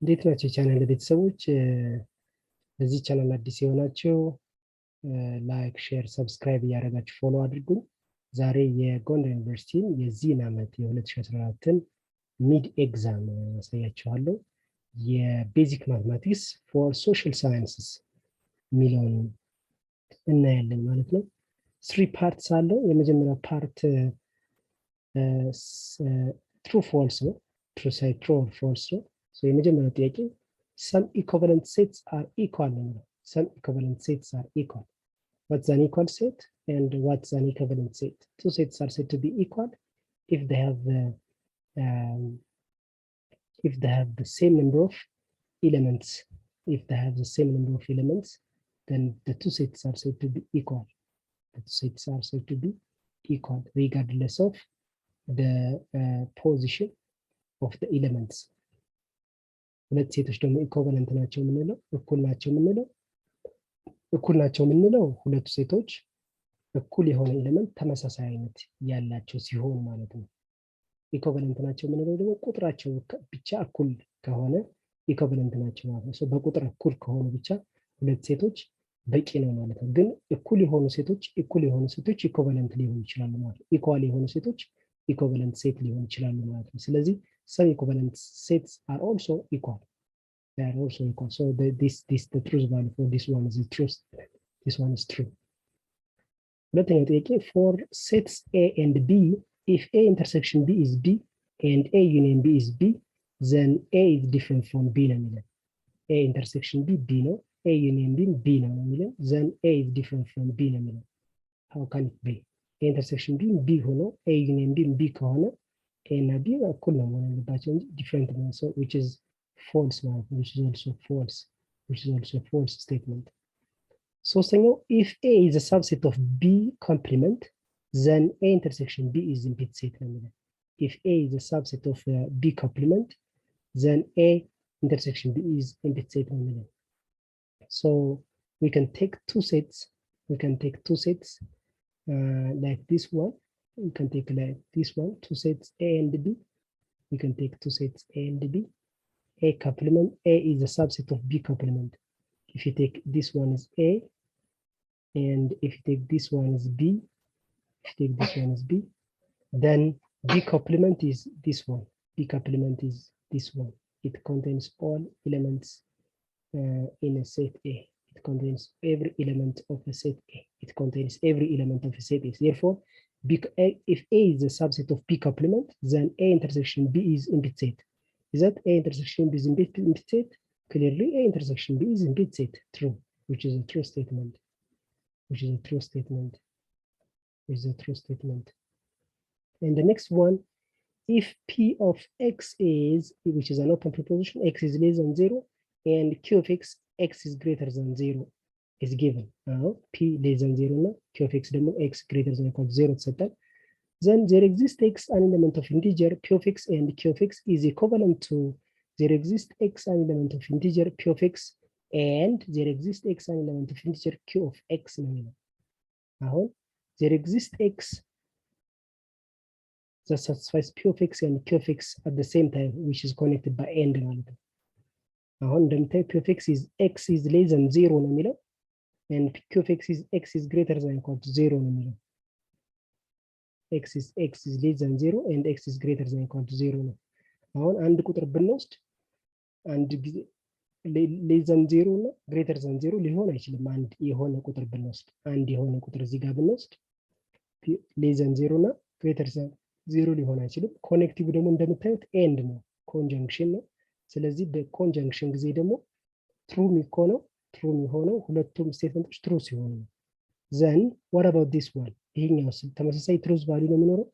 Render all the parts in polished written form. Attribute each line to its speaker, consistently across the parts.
Speaker 1: እንዴት ናቸው ቻናል ቤተሰቦች? በዚህ ቻናል አዲስ የሆናችሁ ላይክ፣ ሼር፣ ሰብስክራይብ እያደረጋችሁ ፎሎ አድርጉኝ። ዛሬ የጎንደር ዩኒቨርሲቲን የዚህን ዓመት የ2014ን ሚድ ኤግዛም አሳያችኋለሁ። የቤዚክ ማትማቲክስ ፎር ሶሻል ሳይንስስ የሚለውን እናያለን ማለት ነው። 3 ፓርትስ አለው። የመጀመሪያው ፓርት ትሩ ፎልስ ነው። ትሩ ሳይ ትሩ ኦር ፎልስ ነው። የመጀመሪያው ጥያቄ some equivalent sets are equal ነው። some equivalent sets are equal. What's an equal set and what's an equivalent set? Two sets are said to be equal if they have the same number of elements. If they have the same number of elements, then the two sets are said to be equal. The two sets are said to be equal regardless of the position of the elements. ሁለት ሴቶች ደግሞ ኢኩቫለንት ናቸው የምንለው እኩል ናቸው የምንለው ሁለቱ ሴቶች እኩል የሆነ ኤሌመንት ተመሳሳይ አይነት ያላቸው ሲሆን ማለት ነው። ኢኩቫለንት ናቸው የምንለው ደግሞ ቁጥራቸው ብቻ እኩል ከሆነ ኢኩቫለንት ናቸው ማለት ነው። በቁጥር እኩል ከሆኑ ብቻ ሁለት ሴቶች በቂ ነው ማለት ነው። ግን እኩል የሆኑ ሴቶች ኢኩቫለንት ሊሆኑ ይችላሉ ማለት ነው። ኢኳል የሆኑ ሴቶች ኢኩቫለንት ሴት ሊሆኑ ይችላሉ ማለት ነው። ስለዚህ some equivalent sets are also equal. They are also equal. So the truth value for this one is the truth. This one is true. ሁለተኛው ጥያቄ for sets A and B, if A intersection B is B and A union B is B, then A is different from B ነው የሚለው። A intersection B B ነው፣ A union B B ነው የሚለው። then A is different from B ነው የሚለው። How can it be? A intersection B B ሆኖ A union B B ከሆነ A እና B እኩል ነው መሆን ያለባቸው እንጂ ዲፍረንት ነው። so which is false ማለት ነው። which is also false statement. ሶስተኛው if A is a subset of B complement, then A intersection B is implicit set ነው የሚለው። if A is a subset of B complement, then A intersection B is implicit set ነው የሚለው. So we can take two sets like this one. We can take like this one, two sets A and B. We can take two sets A and B. A complement, A is a subset of B complement. If you take this one is A, and if you take this one is B, then B complement is this one. B complement is this one. It contains all elements in a set A. It contains every element of a set A. It contains every element of a set A. Therefore, if A is a subset of B complement, then A intersection B is implicit set. Is that A intersection B is implicit set? Clearly, A intersection B is implicit set. True, which is a true statement. And the next one, if P of X is, which is an open proposition, X is less than 0, and Q of X is greater than 0. is given. Now P less than 0 now, Q of X ደግሞ X greater than or equal to 0 ተሰጠን. Then there exists X an element of integer P of X and Q of X is equivalent to there exists X an element of integer P of X and there exists X an element of integer Q of X ነው የሚለው። አሁን there exists X that satisfies P of X and Q of X at the same time, which is connected by AND ማለት ነው። አሁን እንደምታዩ P of X is less than 0 ነው የሚለው and Q of X is greater than or equal to 0 ነው የሚለው። X is less than 0 and X is greater than or equal to 0 ነው። አሁን አንድ ቁጥር ብንወስድ አንድ ጊዜ less than 0 እና greater than 0 ሊሆን አይችልም። አንድ የሆነ ቁጥር ብንወስድ እዚህ ጋር ብንወስድ less than 0 እና greater than 0 ሊሆን አይችልም። ኮኔክቲቭ ደግሞ እንደምታዩት ኤንድ ነው፣ ኮንጀንክሽን ነው። ስለዚህ በኮንጀንክሽን ጊዜ ደግሞ ትሩ የሚሆነው ሁለቱም ስቴትመንቶች ትሩ ሲሆኑ ነው። then what about this one? ይሄኛው ተመሳሳይ ትሩዝ ቫልዩ ነው የሚኖረው።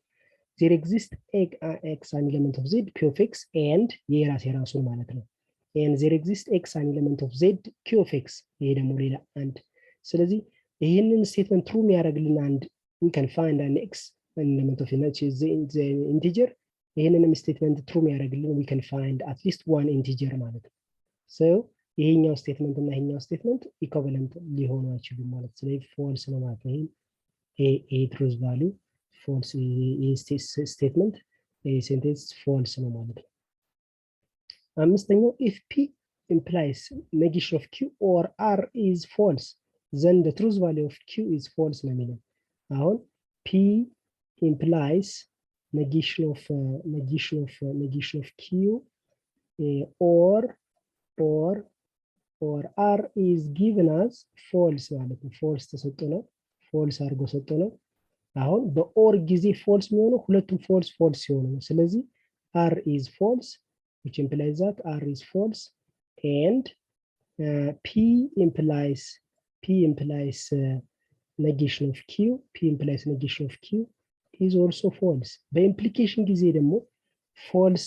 Speaker 1: there exists X an element of Z P of X and የራሱን ማለት ነው and there exists X an element of Z Q of X ይሄ ደግሞ ሌላ አንድ። ስለዚህ ይሄንን ስቴትመንት ትሩ የሚያደርግልን አንድ we can find an X an element of the integer ይሄንንም ስቴትመንት ትሩ የሚያደርግልን we can find at least one integer ማለት ነው። so ይሄኛው ስቴትመንት እና ይሄኛው ስቴትመንት ኢኩቫለንት ሊሆኑ አይችሉም ማለት ስለዚህ ፎልስ ነው ማለት ነው። ይሄ ትሩዝ ቫልዩ ፎልስ፣ ይሄ ስቴትመንት ይሄ ሴንቴንስ ፎልስ ነው ማለት ነው። አምስተኛው if p implies negation of q or r is false then the truth value of q is false ነው የሚለው። አሁን p implies negation of q or r is given as false ማለት ነው። false ተሰጥቶ ነው false አድርጎ ሰጥቶ ነው። አሁን በኦር ጊዜ false የሚሆነው ሁለቱም false ሲሆኑ ነው። ስለዚህ r is false which implies that r is false and p implies negation of q is also false በኢምፕሊኬሽን ጊዜ ደግሞ false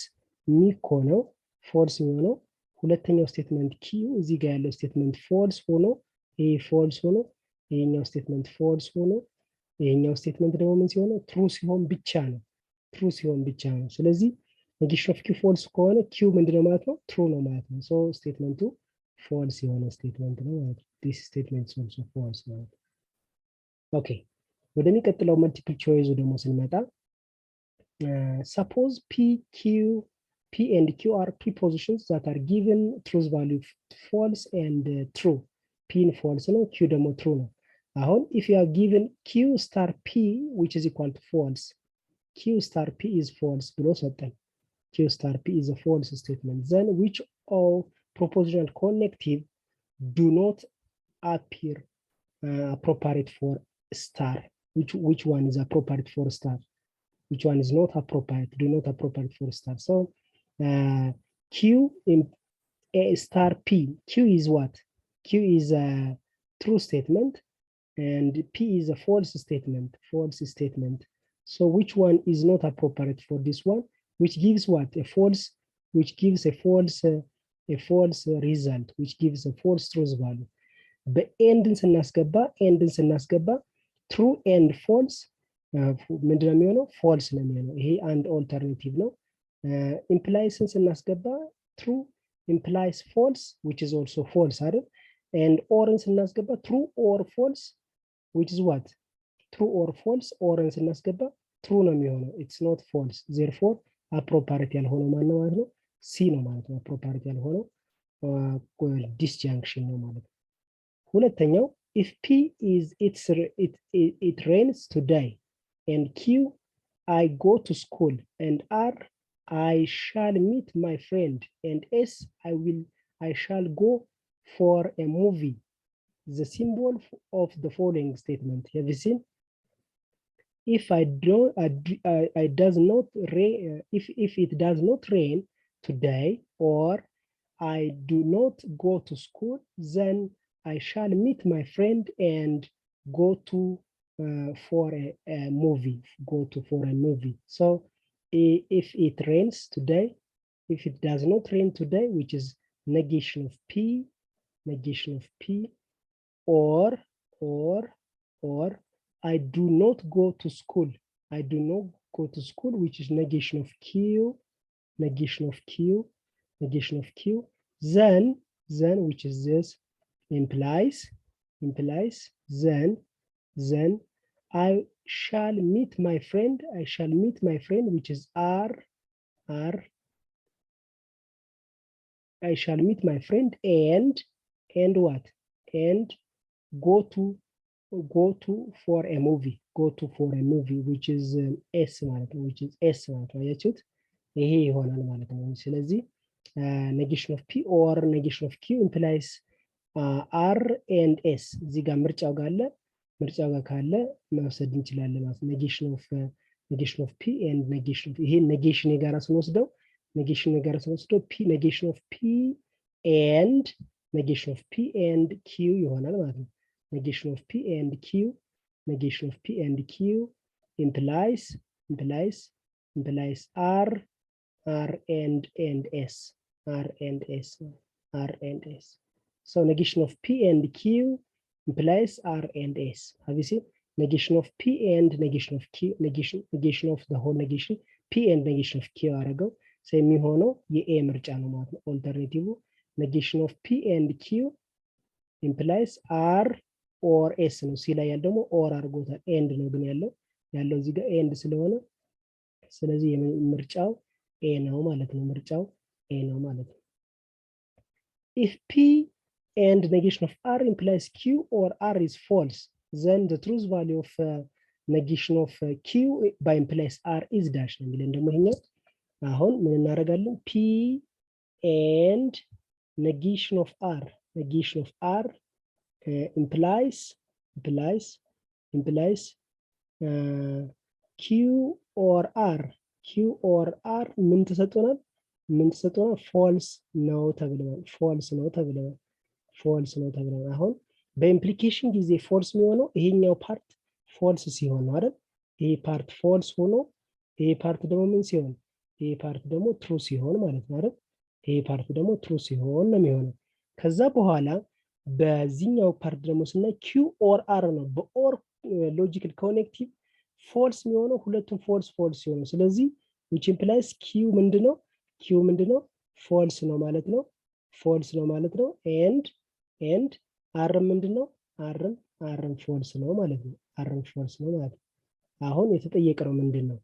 Speaker 1: የሚሆነው ሁለተኛው ስቴትመንት q እዚህ ጋር ያለው ስቴትመንት false ሆኖ ይሄ false ሆኖ ይሄኛው ስቴትመንት false ሆኖ ይሄኛው ስቴትመንት ደግሞ ምን ሲሆን true ሲሆን ብቻ ነው ስለዚህ negation of q false ከሆነ q ምንድነው ማለት ነው true ነው ማለት ነው so ስቴትመንቱ false የሆነ ስቴትመንት ነው ማለት ነው this statement is also false ማለት ነው ኦኬ ወደሚቀጥለው multiple choice ደግሞ ስንመጣ suppose p and q are prepositions that are given truth value false and true p in false ነው q ደግሞ true ነው አሁን if you are given q star p which is equal to false q star p is false ብሎ ሰጠን q star p is a false statement then which all propositional connective do not appear appropriate for star which one is appropriate for star which one is not appropriate for star so q in a star p q is what q is a true statement and p is a false statement so which one is not appropriate for this one which gives what a false result which gives a false truth value በኤንድን ስናስገባ true and false ምንድነው የሚሆነው false ነው የሚሆነው ይሄ አንድ ኦልተርናቲቭ ነው implies ስናስገባ true implies false which is also false አይደል and or ስናስገባ true or false which is what true or false or ስናስገባ true ነው የሚሆነው it's not false therefore appropriate ያልሆነው ማነው ማለት ነው c ነው ማለት ነው appropriate ያልሆነው disjunction ነው ማለት ነው ሁለተኛው if p is it rains today and q I go to school and r I shall meet my friend and s I shall go for a movie the symbol of the following statement have you seen if it does not rain today or I do not go to school then I shall meet my friend and go for a movie so if it rains today if it does not rain today which is negation of p or I do not go to school which is negation of q then which is this implies then I shall meet my friend which is r I shall meet my friend and what and go to for a movie which is s ማለት ነው አያችሁት ይሄ ይሆናል ማለት ነው ስለዚህ negation of p or negation of q implies r and s እዚህ ጋር ምርጫው ጋር ካለ መውሰድ እንችላለን ማለት negation of p and negation of ይሄ negation የጋራ ስንወስደው p negation of p and q ይሆናል ማለት ነው negation of p and q implies r and s so negation of p and q implies r and s have you seen negation of p and negation of q negation of the whole negation p and negation of q አረገው የሚሆነው የኤ ምርጫ ነው ማለት ነው ኦልተርኔቲቭ negation of p and q implies r or s ነው ሲ ላይ ያለው ደግሞ or አድርጎታል ኤንድ ነው ግን ያለው እዚህ ጋር ኤንድ ስለሆነ ስለዚህ ምርጫው ኤ ነው ማለት ነው ምርጫው ኤ ነው ማለት ነው። if p and negation of r implies q or r is false, then the truth value of negation of q by implies r is dash ነው የሚለን ደግሞ ይሄኛው። አሁን ምን እናደርጋለን? p and negation of r implies q or r ምን ተሰጥቶናል? ፎልስ ነው ተብለናል። አሁን በኢምፕሊኬሽን ጊዜ ፎልስ የሚሆነው ይሄኛው ፓርት ፎልስ ሲሆን ነው አይደል? ይሄ ፓርት ፎልስ ሆኖ ይሄ ፓርት ደግሞ ምን ሲሆን? ይሄ ፓርት ደግሞ ትሩ ሲሆን ማለት ነው አይደል? ይሄ ፓርት ደግሞ ትሩ ሲሆን ነው የሚሆነው። ከዛ በኋላ በዚህኛው ፓርት ደግሞ ስናይ q or r ነው። በኦር ሎጂካል ኮኔክቲቭ ፎልስ የሚሆነው ሁለቱም ፎልስ ሲሆነው፣ ስለዚህ which implies q ምንድነው? ፎልስ ነው ማለት ነው። and r ምንድነው? r ፎልስ ነው ማለት ነው። አሁን የተጠየቀው ምንድነው?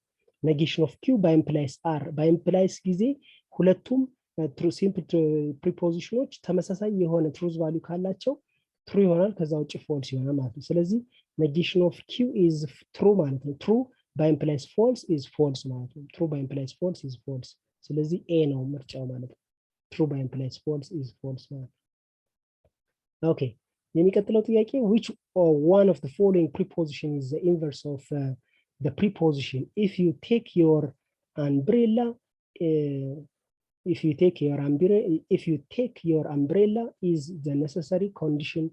Speaker 1: negation of q by implies r በኢምፕላይስ ጊዜ ሁለቱም ሲምፕል ፕሪፖዚሽኖች ተመሳሳይ የሆነ ትሩዝ ቫልዩ ካላቸው ትሩ ይሆናል፣ ከዛ ውጭ ፎልስ ይሆናል ማለት ነው። ስለዚህ negation of q is true ማለት ነው። true by implies false is false ማለት ነው። true by implies false is false። ስለዚህ ኤ ነው ምርጫው ማለት ነው። true by implies false is false ማለት ነው። ኦኬ የሚቀጥለው ጥያቄ which one of the following preposition is the inverse of the preposition if you take your umbrella is the necessary condition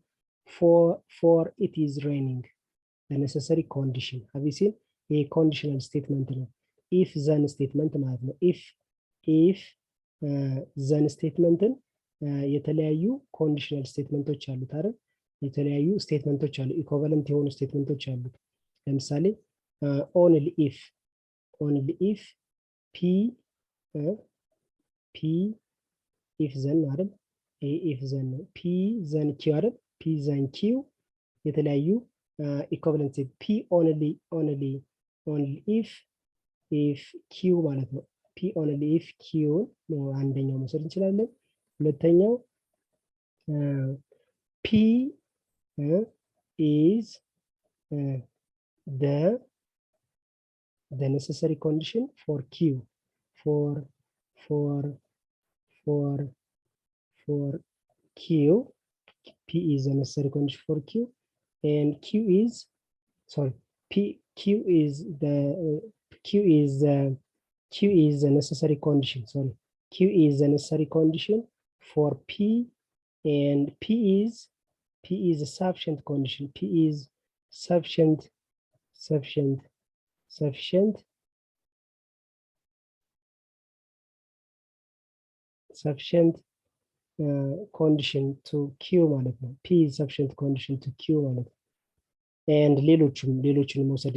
Speaker 1: for it is raining. The necessary condition have you seen? A conditional statement ነው። if then statement ማለት ነው። if then statemenትን የተለያዩ ኮንዲሽናል ስቴትመንቶች አሉት አይደል? የተለያዩ ስቴትመንቶች አሉ፣ ኢኩቫለንት የሆኑ ስቴትመንቶች አሉት። ለምሳሌ only if p if then አይደል? if then p then q አይደል? p then q የተለያዩ ኢኩቫለንት p only if q ማለት ነው። p only if q ነው አንደኛው መውሰድ እንችላለን። ሁለተኛው p is the necessary condition for q for q. p is the necessary condition for q and q is the necessary condition. q is the necessary condition for p and p is a sufficient condition. p is sufficient condition to q ማለት ነው። p is sufficient condition to q ማለት ነው። and ሌሎችን መውሰድ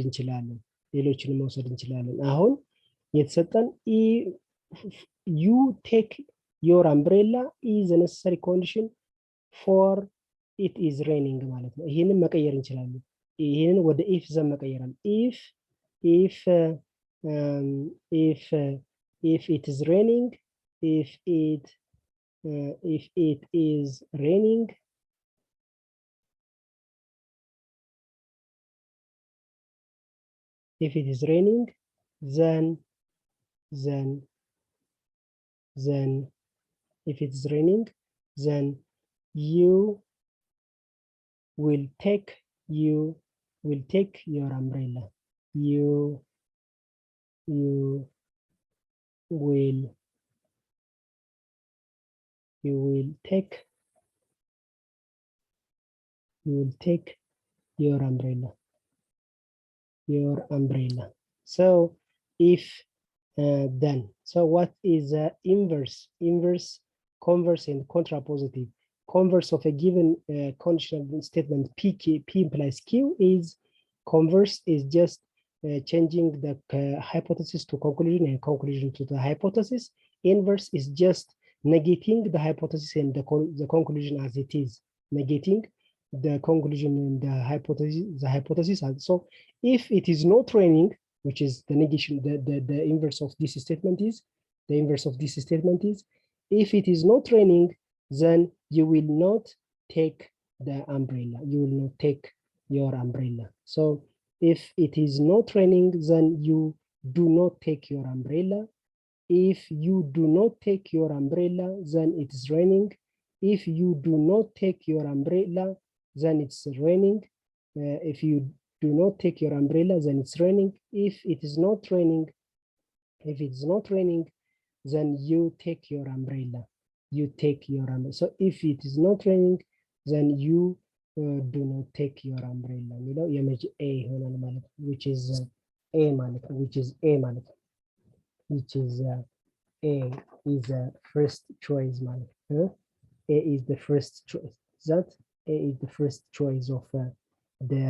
Speaker 1: እንችላለን። አሁን የተሰጠን you take your umbrella is a necessary condition for it is raining ማለት ነው። ይሄንን መቀየር እንችላለን። ይሄንን ወደ if ዘን መቀየራለን። if it is raining, if it is raining, then if it is raining, then you will take your umbrella. You will take your umbrella. So if then, so what is the inverse, converse and contrapositive? Converse of a given conditional statement p implies q is converse is just changing the hypothesis to conclusion and conclusion to the hypothesis. Inverse is just negating the hypothesis and the conclusion as it is, negating the conclusion and the hypothesis. So if it is not raining, which is the negation, the inverse of this statement is, If it is not raining, then you will not take the umbrella. You will not take your umbrella. So if it is not raining, then you do not take your umbrella. If you do not take your umbrella, then it is raining. If you do not take your umbrella, then it's raining. If you do not take your umbrella, then it's raining. If it is not raining, then you take your umbrella. You take your umbrella. So if it is not raining, then you do not take your umbrella. You know, image A, which is A ማለት ነው, which is A ማለት ነው, which is A is a first choice ማለት ነው. A is the first choice. That A is the first choice of the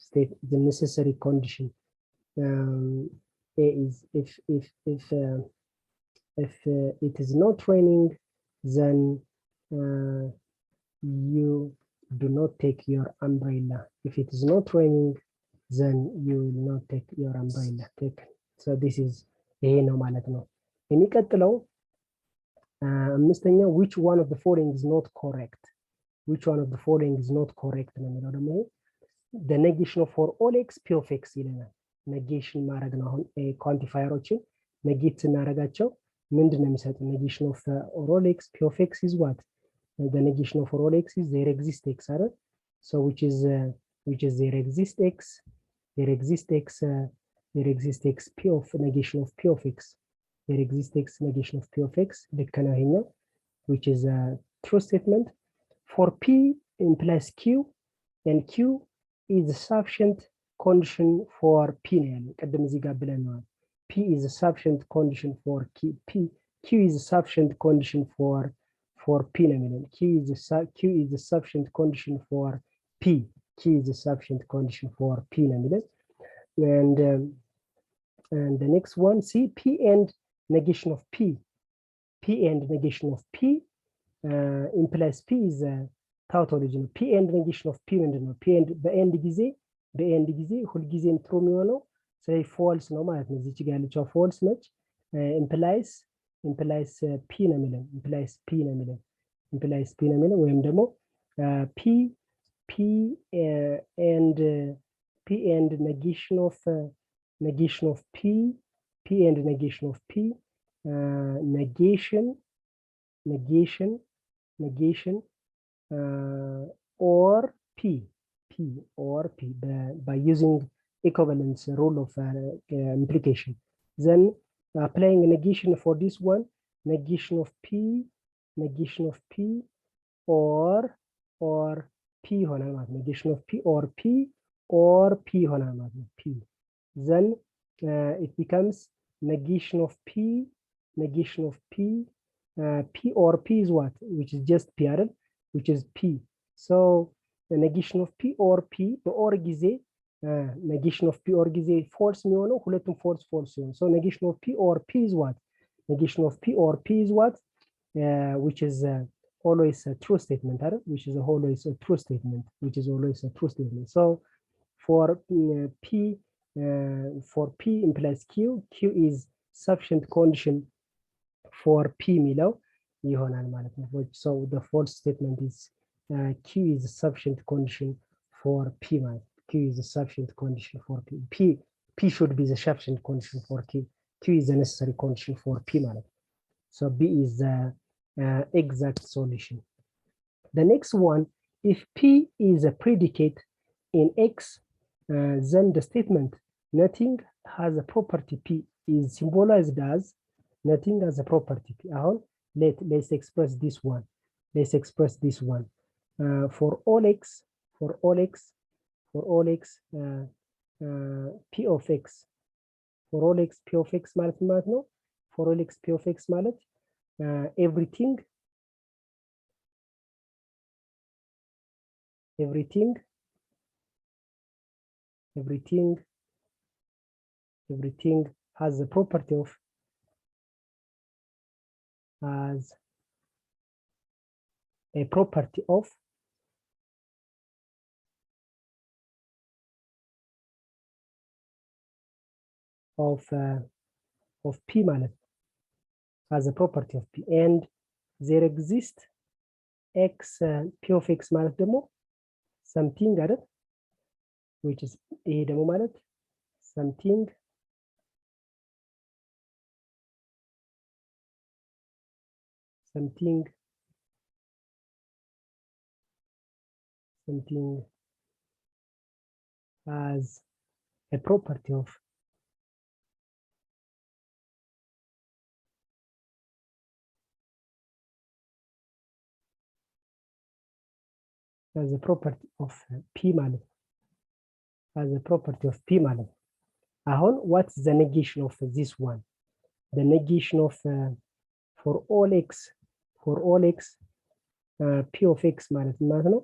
Speaker 1: state, the necessary condition. A is if it is not raining, then you do not take your umbrella. If it is not raining, then you will not take your umbrella. So this is ይሄ ነው ማለት ነው። የሚቀጥለው አምስተኛው which one of the following is not correct? Which one of the following is not correct ነው የሚለው ደግሞ the negation of for all x p of x ይለናል። negation ማድረግ ነው። አሁን ኳንቲፋየሮችን ኔጌት ስናደርጋቸው ምንድን ነው የሚሰጥ? negation of all x p of x is what? The negation of all x is there exists x አይደል? So which is there exists x p of negation of p of x. There exists x negation of p of x ልክ ነው ይሄኛው, which is a true statement. For p implies q and q is a sufficient condition for p ነው ያለው። ቀደም እዚህ ጋር ብለናል። p is a sufficient condition for q is a sufficient condition for p ነው የሚለው። q is a sufficient condition for p. q is a sufficient condition for p ነው የሚለው. And the next one, see, p and negation of p. P and negation of p implies p is a tautology. P and negation of p ምንድን ነው? p and በኤንድ ጊዜ ሁልጊዜም ትሩ የሚሆነው ስለዚህ ፎልስ ነው ማለት ነው። እዚች ጋር ያለችው ፎልስ ነች። implies p ነው የሚለው implies p ነው የሚለው ወይም ደግሞ p and negation of p and negation of p negation or p by using equivalence rule of implication. Then applying negation for this one, negation of p or p ይሆናል ማለት ነው። negation of p or p ይሆናል ማለት ነው። p then it becomes negation of p p or p is what? Which is just p አይደል? Which is p. So the negation of p or p በኦር ጊዜ negation of p or ጊዜ ፎልስ የሚሆነው ሁለቱም ፎልስ ሲሆን so negation of p or p is what? Negation of p or p is what? Which is always a true statement, which is always a true statement. So for p implies q is sufficient condition for p የሚለው ይሆናል ማለት ነው። So the false statement is q is a sufficient condition for p ማለት q is a sufficient condition for p should be the sufficient condition for q is the necessary condition for p ማለት. So b is the exact solution. The next one, if p is a predicate in x, then the statement nothing has a property p is symbolized as nothing has a property p. Let's express this one. For all x p of x. For all x p of x ማለት ነው። For all x p of x ማለት everything has the property of of p ማለት has a property of p and there exists x p of x ማለት ደግሞ something አይደል which is ይሄ ደግሞ ማለት something has a property of p ማለት as a property of p ማለት አሁን what's the negation of this one? The negation of for all x p of x ማለት ነው.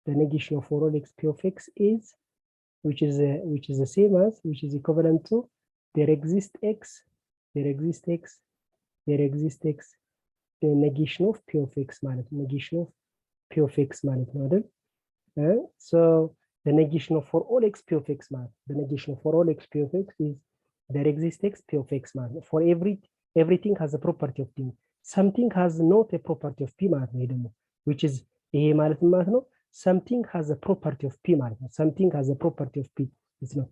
Speaker 1: The negation of for all x p of x is which is the same as which is equivalent to there exists x the negation of p of x ማለት negation of p of x ማለት ነው አይደል? So the negation of for all x p of x ማለት the negation of for all x p of x is there exists x p of x ማለት ነው. For everything has a property of p. Something has not a property of p ማለት ነው ደግሞ which is ይሄ ማለት ነው something has a property of p ማለት ነው. Something has a property of p is no.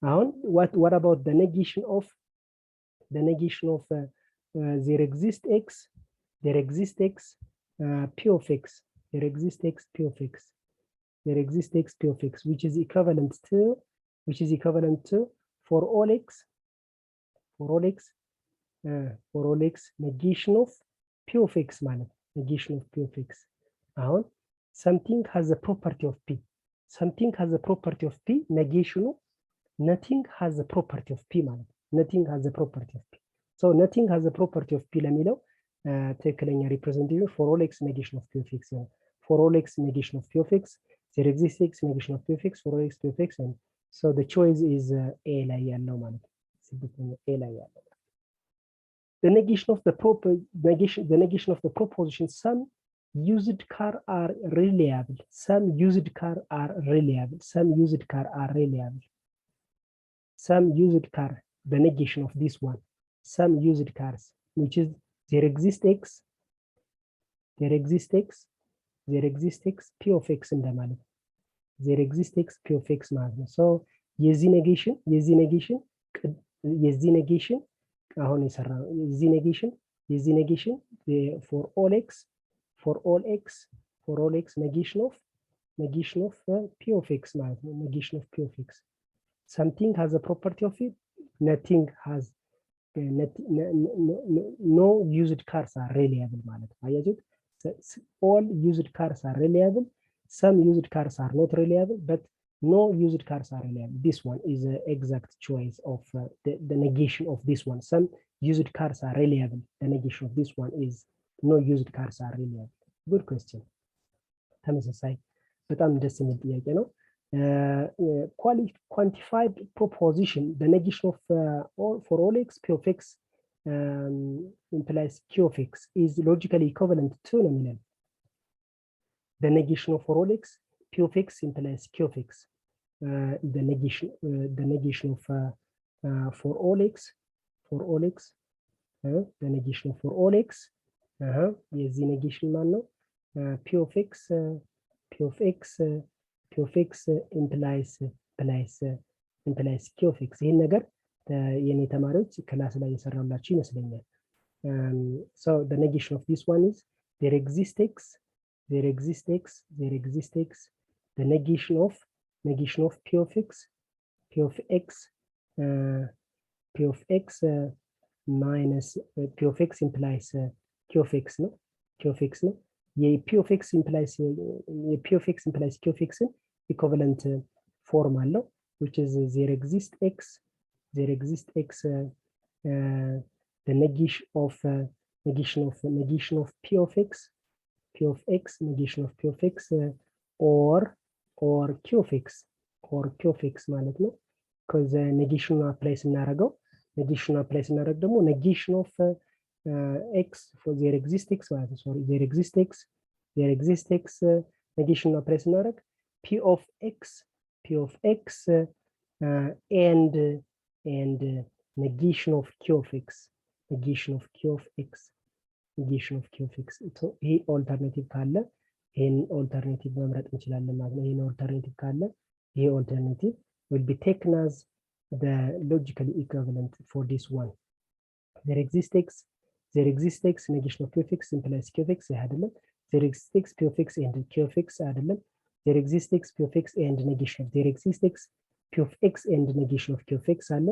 Speaker 1: አሁን what about the negation of there exists x p of x there exists x p of x which is equivalent to for all x negation of p of x ማለት negation of p of x አሁን something has a property of p negation nothing has a property of p ማለት nothing has a property of p so nothing has a property of p ለሚለው ትክክለኛ representation for all x negation of p of x for all x negation of p of x there exists x negation of p of x for all x p of x and so the choice is a ላይ ያለው ማለት a ላይ ያለው the negation of the proposition some used car are reliable some used car the negation of this one some used cars which is there exists x p of x እንደማለት there exists x p of x ማለት ነው so የዚህ negation አሁን የሰራ የዚህ negation for all x negation of p of x ማለት ነው negation of p of x something has a property of it nothing has no used cars are reliable ማለት ነው አያችሁ all used cars are reliable some used cars are not reliable but no used cars are reliable this one is the exact choice of the negation of this one some used cars are reliable the negation of this one is no used cars are reliable good question ተመሳሳይ በጣም ደስ የሚል ጥያቄ ነው quantified proposition the negation of for all x p of x implies q of x is logically equivalent to ነው የሚለው the negation of for all x p of x implies q of x the negation of for all x the negation of for all x የዚህ negation ማን ነው p of x implies q of x ይሄን ነገር የኔ ተማሪዎች ክላስ ላይ የሰራላችሁ ይመስለኛል so the negation of this one is there exists x the negation of p of x minus p of x implies q of x ነው p of x implies q of x equivalent form አለው which is there exists x the negation of p of x negation of p of x or q of x ማለት ነው because negation apply ስናደርገው ደግሞ negation of x for there exists x ማለት ነው sorry there exists x negation apply ስናደርግ p of x and negation of q of x negation of q of x ይሄ ኦልተርኔቲቭ ካለ ይሄን ኦልተርኔቲቭ መምረጥ እንችላለን ማለት ነው። ይሄን ኦልተርኔቲቭ ካለ ይሄ ኦልተርኔቲቭ will be taken as the logically equivalent for this one. There exists x negation of q of x implies q of x አይደለም። there exists x p of x and q of x አይደለም። there exists x p of x and negation of there exists x p of x and negation of q of x አለ።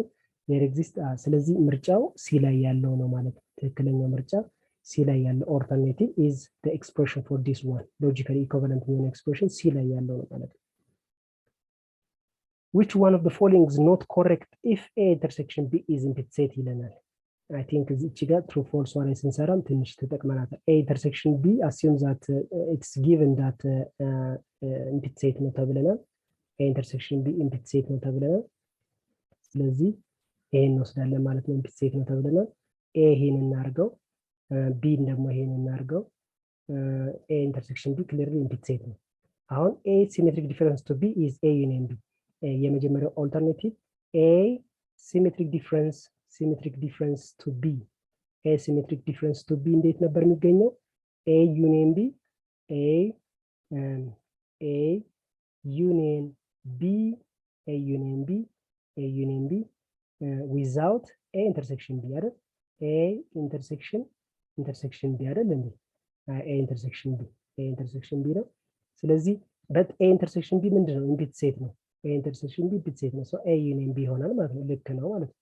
Speaker 1: there exists ስለዚህ ምርጫው ሲ ላይ ያለው ነው ማለት ነው። ትክክለኛው ምርጫ ሲ ላይ ያለው alternative is the expression for this one. logically equivalent የሆነ expression ሲ ላይ ያለው ነው ማለት ነው። which one of the following is not correct if A intersection B is implicit set ይለናል። I think እዚች ጋር true false ላይ ስንሰራም ትንሽ ተጠቅመናታል። A intersection B assumes that it's given that implicit set ነው ተብለናል። A intersection B implicit set ነው ተብለናል። ስለዚህ ይሄን እንወስዳለን ማለት ነው። implicit set ነው ተብለናል። A ይሄን እናርገው፣ B ደግሞ ይሄን እናርገው። A intersection B clearly implicit set ነው። አሁን A symmetric difference to B is A union B. የመጀመሪያው ኦልተርኔቲቭ A symmetric difference to B. A symmetric difference to B እንዴት ነበር የሚገኘው? A union B without A intersection B አይደል? A intersection B አይደል እንዴ? A intersection B ነው። ስለዚህ but A intersection B ምንድነው? ኢምፕሊሲት ሴት ነው። A intersection B ኢምፕሊሲት ሴት ነው። so A union B ይሆናል ማለት ነው። ልክ ነው ማለት ነው።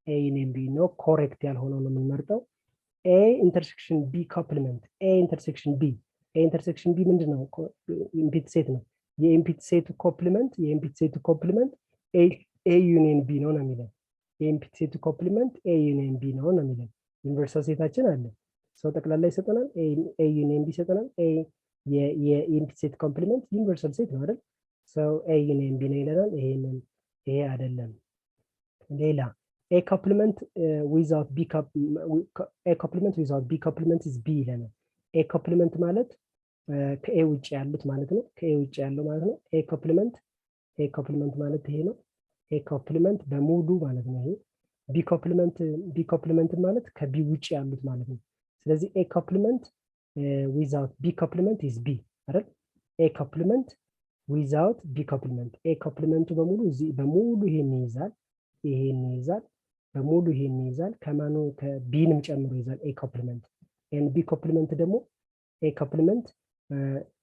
Speaker 1: A union B ነው ኮሬክት ያልሆነው ነው የምንመርጠው። A intersection B complement A intersection B ምንድነው? ኢምፕሊሲት ሴት ነው። የኢምፕሊሲት ሴቱ ኮምፕሊመንት A union B ነው የሚለው። የኢምፕሊሲት ሴቱ ኮምፕሊመንት A union B ነው የሚለው። ዩኒቨርሳል ሴታችን አለ። ሰው ጠቅላላ ይሰጠናል። A union B ይሰጠናል። የኢምፕሊሲት ሴት ኮምፕሊመንት ዩኒቨርሳል ሴት ነው አይደል? so A union B ነው ይለናል። ይሄ አይደለም። ሌላ A complement without B complement is B ይለናል። A complement ማለት ከኤ ውጭ ያሉት ማለት ነው። ከኤ ውጭ ያለው ማለት ነው። A complement ማለት ይሄ ነው። A complement በሙሉ ማለት ነው። ይሄ B complement ማለት ከቢ ውጭ ያሉት ማለት ነው። ስለዚህ A complement without B complement is B አይደል? A complement without B complement A complement በሙሉ እዚህ በሙሉ ይሄን ይይዛል በሙሉ ይሄን ይይዛል ከማኑ ከቢንም ጨምሮ ይይዛል A complement and B complement ደግሞ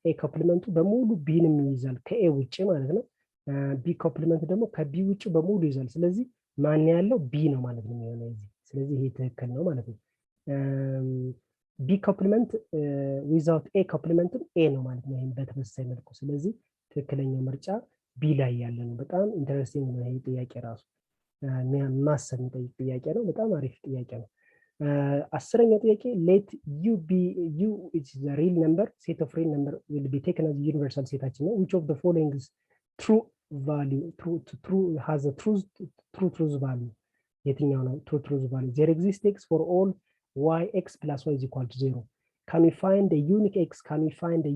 Speaker 1: A complement በሙሉ ቢንም ይይዛል ከኤ ውጭ ማለት ነው። B complement ደግሞ ከቢ ውጭ በሙሉ ይይዛል። ስለዚህ ማን ያለው ቢ ነው ማለት ነው የሚሆነው እዚህ። ስለዚህ ይሄ ትክክል ነው ማለት ነው። B complement without A complement A ነው ማለት ነው። ይሄን በተመሳሳይ መልኩ ስለዚህ ትክክለኛው ምርጫ ቢ ላይ ያለ ነው። በጣም ኢንተረስቲንግ ነው ይሄ ጥያቄ ራሱ ማሰብ የሚጠይቅ ጥያቄ ነው። በጣም አሪፍ ጥያቄ ነው። አስረኛው ጥያቄ let u be u is the real number set of real number will be taken as universal ሴታችን ነው which of the following is true value true has a truth value የትኛው ነው true truth value? there exists x for all y x plus y is equal to 0. Can we find a unique x? Can we find a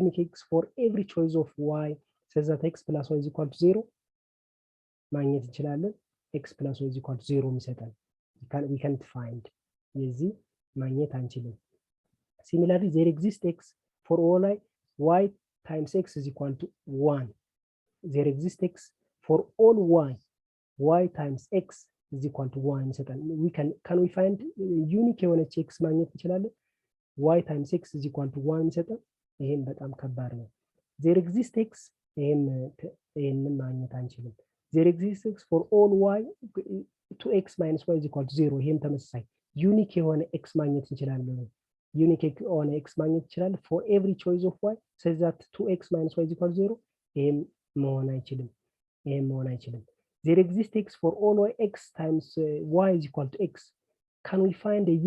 Speaker 1: unique x for every choice of y says that x plus y is equal to 0? ማግኘት እንችላለን። x plus y is equal to 0 የሚሰጠን we can't find የዚህ ማግኘት አንችልም። Similarly, there exists x for all y times x is equal to 1. There exists x for all y times x is equal to 1 ይሰጣል። can we find unique የሆነች x ማግኘት እንችላለን? y times x is equal to 1 ይሰጣል። ይሄን በጣም ከባድ ነው። there exists x ይሄን ማግኘት አንችልም። there exists x for all y 2x minus y is equal to 0 ይሄም ተመሳሳይ unique የሆነ x ማግኘት እንችላለን። unique የሆነ x ማግኘት ይችላል for every choice of y says that 2x minus y is equal to 0 ይሄም መሆን አይችልም። there exists x for all y x times y is equal to x. Can we find a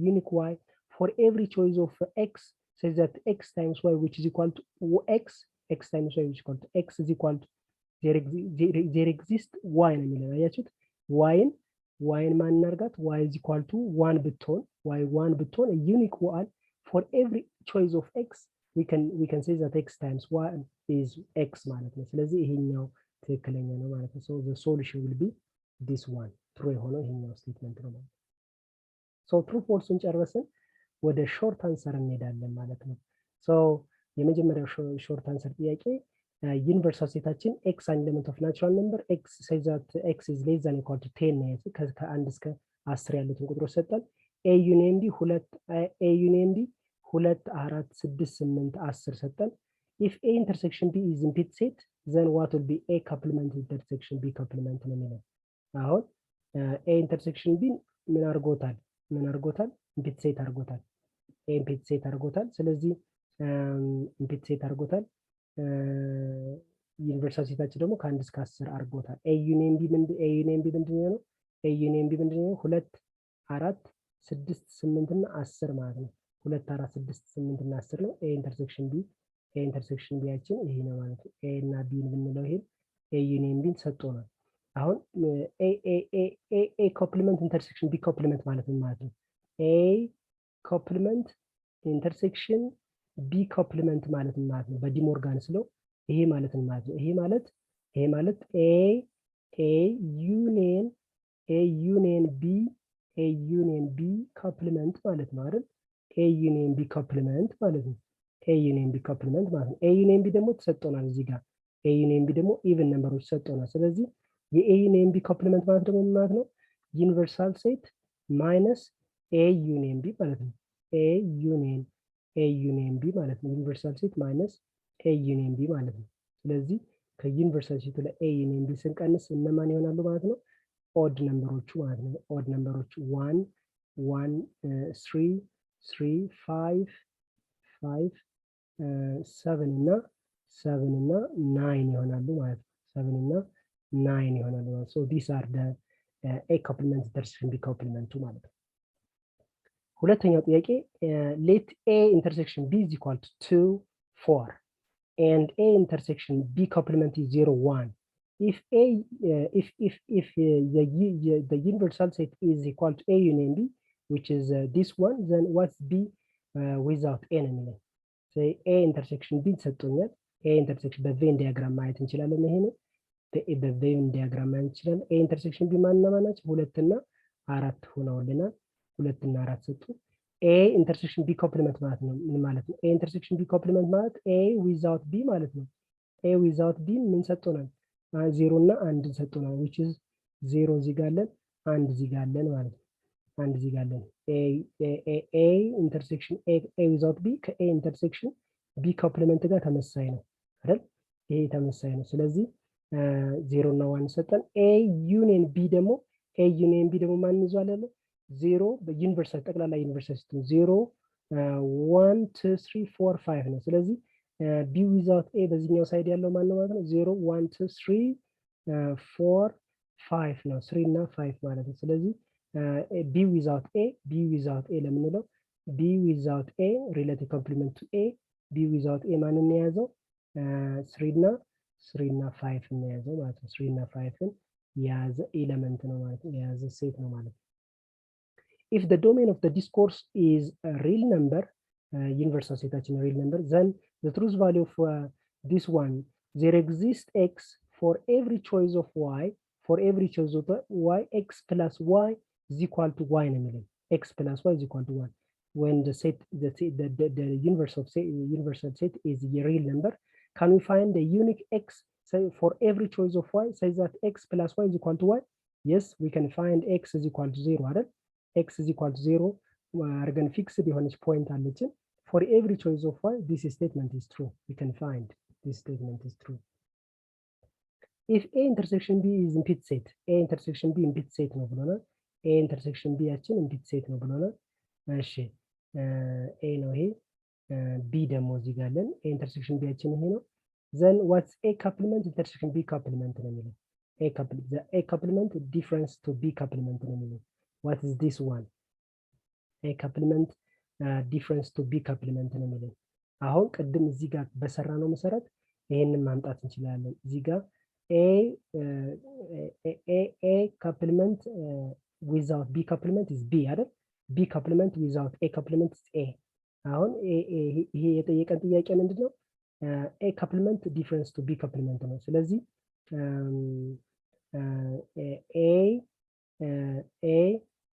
Speaker 1: unique y for every choice of x says that x times y which is equal to x times y which is equal to x is equal to there exists y ነው የሚለው አያችሁት። y ማን እናርጋት y is equal to 1 ብትሆን a unique one for every choice of x we can say that x times y is x ማለት ነው። ስለዚህ ይሄኛው ትክክለኛ ነው ማለት ነው። so the solution will be this one ትሩ የሆነው ይሄኛው ስቴትመንት ነው ማለት ነው። ሶ ትሩ ፎልሱን ጨርሰን ወደ ሾርት አንሰር እንሄዳለን ማለት ነው። ሶ የመጀመሪያው ሾርት አንሰር ጥያቄ ዩኒቨርሳል ሴታችን ኤክስ አን ኤሌመንት ኦፍ ናቹራል ነምበር ኤክስ ሴይዝ ዛት ኤክስ ኢዝ ሌስ ዛን ኢኳል ቱ 10 ነው። ከ1 እስከ 10 ያሉትን ቁጥሮች ሰጠን። ኤ ዩኒየን ቢ 2 4 6 8 10 ሰጠን። ኢፍ ኤ ኢንተርሴክሽን ቢ ኢዝ ኢምፒት ሴት ዘን ዋት ዊል ቢ ኤ ኮምፕሊመንት ኢንተርሴክሽን ቢ ኮምፕሊመንት ነው የሚለው። አሁን ኤ ኢንተርሴክሽን ቢ ምን አድርጎታል? ኢምፒት ሴት አድርጎታል። ኤ ኢምፒት ሴት አድርጎታል። ስለዚህ ኢምፒት ሴት አድርጎታል። ዩኒቨርሳል ሴታችን ደግሞ ከ1 እስከ 10 አድርጎታል። ኤ ዩኒየን ቢ ምንድነው? ኤ ዩኒየን ቢ ምንድነው? 2 4 6 8 እና 10 ማለት ነው። 2 4 6 8 እና 10 ነው። ኤ ኢንተርሴክሽን ቢያችን ይሄ ነው ማለት ነው። ኤ እና ቢ ብንለው ይሄ ኤ ዩኒየን ቢን ሰጥቶናል። አሁን ኤ ኮምፕሊመንት ኢንተርሴክሽን ቢ ኮምፕሊመንት ማለት ምን ማለት ነው? ኤ ኮምፕሊመንት ኢንተርሴክሽን ቢ ኮምፕሊመንት ማለት ምን ማለት ነው? በዲሞርጋን ስለው ይሄ ማለት ምን ማለት ነው? ይሄ ማለት ኤ ዩኒየን ቢ ኮምፕሊመንት ማለት ነው አይደል? ኤ ዩኒየን ቢ ኮምፕሊመንት ማለት ነው። ኤ ዩኒየን ቢ ኮምፕሊመንት ማለት ነው። ኤ ዩኒየን ቢ ደግሞ ተሰጥቶናል እዚህ ጋር። ኤ ዩኒየን ቢ ደግሞ ኢቭን ነምበሮች ተሰጥቶናል። ስለዚህ የኤ ዩኒየን ቢ ኮምፕሊመንት ማለት ደግሞ ምን ማለት ነው? ዩኒቨርሳል ሴት ማይነስ ኤ ዩኒየን ቢ ማለት ነው። ኤ ዩኒየን ቢ ማለት ነው። ዩኒቨርሳል ሴት ማይነስ ኤ ዩኒየን ቢ ማለት ነው። ስለዚህ ከዩኒቨርሳል ሴቱ ላይ ኤ ዩኒየን ቢ ስንቀንስ እነማን ይሆናሉ ማለት ነው? ኦድ ነምበሮቹ ማለት ነው። ኦድ ነምበሮቹ 1 1 3 3 5 5 7 እና 9 ይሆናሉ ማለት ነው። 7 እና 9 ይሆናሉ ማለት ነው። ሶ ዲስ አር ዘ ኤ ኮምፕሊመንት ኢንተርሴክሽን ቢ ኮምፕሊመንቱ ማለት ነው። ሁለተኛው ጥያቄ ሌት ኤ ኢንተርሴክሽን ቢ ኢዝ ኢኳል ቱ 2 4 and A intersection B complement is 0 1. If the universal set is equal to A union B, which is this one, then what's B without N? Say A intersection B ሰጥቶኛል። A intersection በቬን ዲያግራም ማየት እንችላለን። ይሄ ነው በቬን ዲያግራም ማየት እንችላለን። A intersection B ማንና ማናቸው? 2 እና 4 ሆነውልናል። 2 እና 4 ሰጡ። ኤ ኢንተርሴክሽን ቢ ኮምፕሊመንት ማለት ነው። ምን ማለት ነው? ኤ ኢንተርሴክሽን ቢ ኮምፕሊመንት ማለት ኤ ዊዛውት ቢ ማለት ነው። ኤ ዊዛውት ቢ ምን ሰጥቶናል? 0 እና 1 ሰጥቶናል። which is 0 እዚህ ጋር አለን፣ 1 እዚህ ጋር አለን ማለት ነው። 1 እዚህ ጋር አለን። ኤ ኢንተርሴክሽን ኤ ዊዛውት ቢ ከኤ ኢንተርሴክሽን ቢ ኮምፕሊመንት ጋር ተመሳሳይ ነው አይደል? ይሄ ተመሳሳይ ነው። ስለዚህ 0 እና 1 ሰጠን። ኤ ዩኒየን ቢ ደግሞ ማን ይዟል ያለው? 0 በዩኒቨርሳል ጠቅላላ ዩኒቨርሳል ሲስተም 0 1 2 3 4 5 ነው። ስለዚህ ቢ ዊዛውት ኤ በዚህኛው ሳይድ ያለው ማን ነው ማለት ነው? 0 1 2 3 4 5 ነው። 3 እና 5 ማለት ነው። ስለዚህ ቢ ዊዛውት ኤ ለምንለው ቢ ዊዛውት ኤ ሪሌቲቭ ኮምፕሊመንት ቱ ኤ ቢ ዊዛውት ኤ ማንን የያዘው? 3 እና 5 ነው የያዘው ማለት ነው። 3 እና 5ን የያዘ ኤሌመንት ነው ማለት ነው። የያዘ ሴት ነው ማለት ነው። If the domain of the discourse is a real number, universal ሴታችን real number, then the truth value of this one, there exists x for every choice of y, x plus y is equal to y ነው የሚለው። x plus y is equal to 1. When the universal set is a real number, can we find the unique x for every choice of y such that x plus y is equal to y? Yes, we can find x is equal to 0 አይደል? x is equal to 0 አርገን ፊክስድ የሆነች ፖይንት አለችን። for every choice of y this statement is true. We can find this statement is true. If A intersection B is impit set, A intersection B impit set ነው ብሎናል። A intersection B ያችን impit set ነው ብሎናል። እሺ A ነው ይሄ፣ B ደግሞ እዚህ ጋር አለን። A intersection B ያችን ይሄ ነው። then what's A complement intersection B complement ነው የሚለው። A complement difference to B complement ነው የሚለው። What is this one? A complement difference to B complement ነው የሚለው። አሁን ቅድም እዚህ ጋር በሰራ ነው መሰረት ይሄንን ማምጣት እንችላለን። እዚህ ጋር A complement without B complement is B አይደል? B complement without A complement is A። አሁን ይሄ የጠየቀን ጥያቄ ምንድነው? A complement difference to B complement ነው። ስለዚህ A ኤ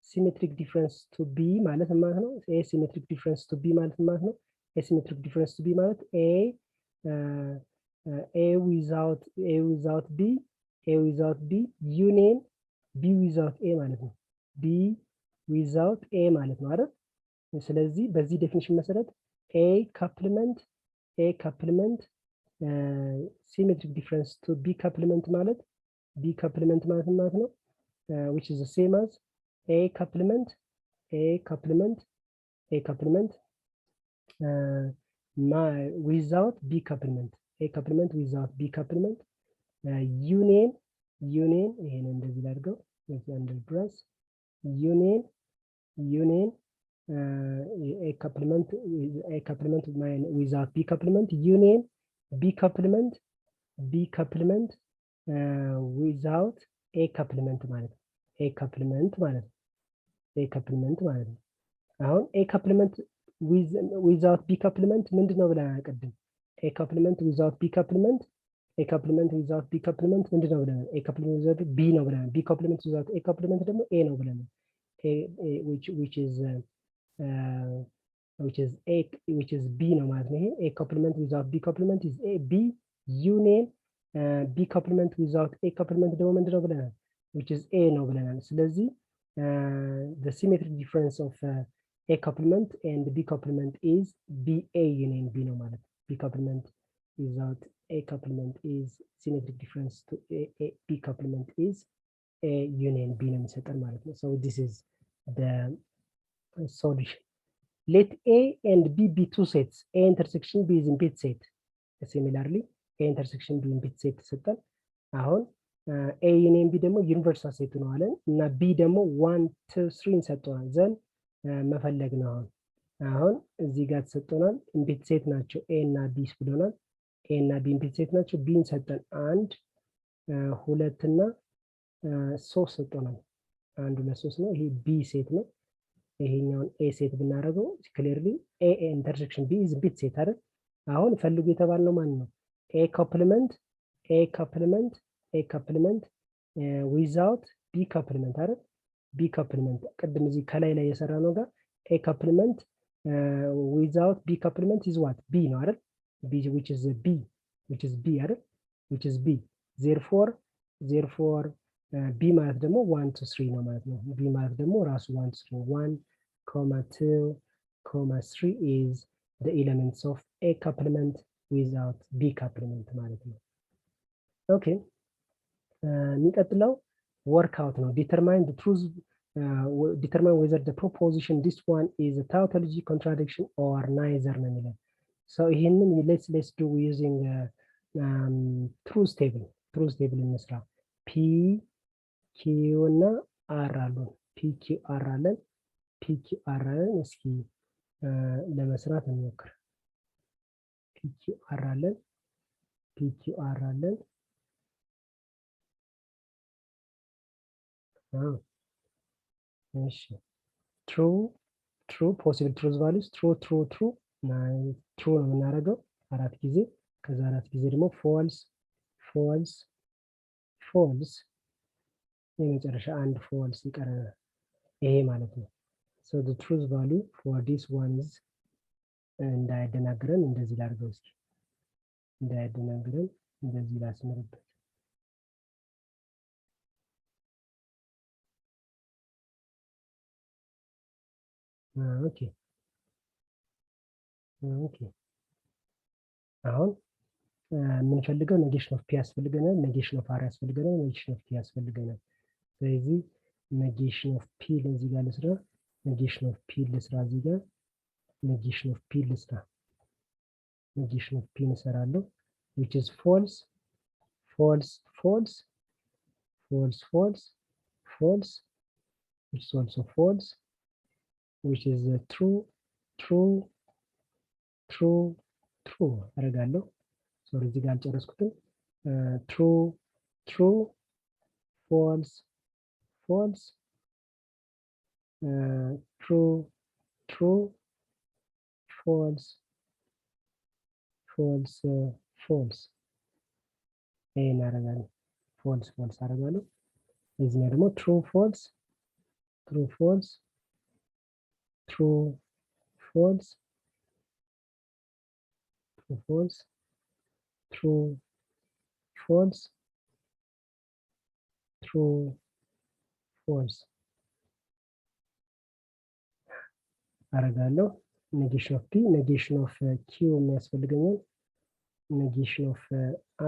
Speaker 1: ሲሜትሪክ ዲፍረንስ ቱ ቢ ማለት ማለት ነው። ኤ ሲሜትሪክ ዲፍረንስ ቱ ቢ ማለት ማለት ነው። ኤ ሲሜትሪክ ዲፍረንስ ቱ ቢ ማለት ኤ ዊዛውት ቢ ዩኒየን ቢ ዊዛውት ኤ ማለት ነው። ቢ ዊዛውት ኤ ማለት ነው አይደል? ስለዚህ በዚህ ዴፊኒሽን መሰረት ኤ ካፕሊመንት ሲሜትሪክ ዲፍረንስ ቱ ቢ ካፕሊመንት ማለት ማለት ነው which is the same as A couplement without B couplement. A couplement without B couplement. Union ይሄን እንደዚህ ላድርገው under brace union A couplement without B couplement union B couplement without A couplement ማለት ነው። A couplement ማለት ነው። አሁን A couplement without B couplement ምንድነው ብለናል ቅድም? A couplement without B couplement ምንድነው ብለናል? A couplement without B ነው ብለናል። B couplement without A couplement ደግሞ A ነው ብለናል። which is B ነው ማለት ነው። ይሄ A couplement without B couplement is A B union B couplement without A couplement ደግሞ ምንድነው ብለናል? which is A ነው ብለናል። ስለዚህ the symmetric difference of A couplement and B couplement is BA union B ነው ማለት ነው። B couplement without A couplement is symmetric difference to B couplement is A union B ነው የሚሰጠን ማለት ነው። so this is the solution. Let A and B be two sets. A intersection B is in bit set. Similarly A intersection B in bit set ተሰጠን። አሁን A union B ደግሞ ዩኒቨርሳል ሴት ነው አለን እና B ደግሞ 1 2 3 ሰጥቷል። ዘን መፈለግ ነው አሁን እዚህ ጋር ተሰጥቶናል። ኢምቢት ሴት ናቸው A እና B ብለናል። A እና B ኢምቢት ሴት ናቸው። B ሰጠን 1 2 እና 3 ሰጥቶናል። 1 2 3 ነው። ይሄ B ሴት ነው። ይሄኛውን A ሴት ብናደርገው ክሊርሊ A ኢንተርሴክሽን B ኢዝ ኢምቢት ሴት አይደል? አሁን ፈልጉ የተባልነው ማን ነው? A couplement without B couplement አይደል? B couplement ቅድም እዚህ ከላይ ላይ የሰራ ነው ጋር A couplement without B couplement is what? B ነው አይደል? B which is B አይደል? which is B therefore B ማለት ደግሞ 1 2 3 ነው ማለት ነው። B ማለት ደግሞ ራሱ 1 2 1 2 3 is the elements of A couplement without B couplement ማለት ነው። ኦኬ የሚቀጥለው workout ነው። determine whether the proposition this one is a tautology, contradiction or neither ነው የሚለው። so ይሄንን let's do using truth table እንስራ። P Q እና R አሉን። PQR አለን። እስኪ ለመስራት እንሞክር። PQR አለን። እሺ true possible truth values true true ነው የምናደርገው 4 ጊዜ። ከዛ 4 ጊዜ ደግሞ false የመጨረሻ አንድ false ይቀረናል። ይሄ ማለት ነው። so the truth value for this one is እንዳያደናግረን እንደዚህ ላድርገው እስኪ። እንዳያደናግረን እንደዚህ ላስምርበት። ኦኬ አሁን የምንፈልገው ኔጌሽን ኦፍ ፒ ያስፈልገናል፣ ኔጌሽን ኦፍ አር ያስፈልገናል፣ ኔጌሽን ኦፍ ቲ ያስፈልገናል። ስለዚህ ኔጌሽን ኦፍ ፒ ለዚህ ጋር ልስራ፣ ኔጌሽን ኦፍ ፒ ልስራ፣ እዚህ ጋር ኔጌሽን ኦፍ ፒ ልስራ። ኔጌሽን ኦፍ ፒ እንሰራለሁ which is false which is also false which is true አደርጋለሁ። ሶሪ እዚህ ጋር አልጨረስኩትም። true false true false ይሄን አደርጋለሁ። false አደርጋለሁ። እዚህ ደግሞ true false true false, true false, true false, true false, true false አረጋለሁ። ኔጌሽን ኦፍ ፒ ኔጌሽን ኦፍ ኪው የሚያስፈልገኛል። ኔጌሽን ኦፍ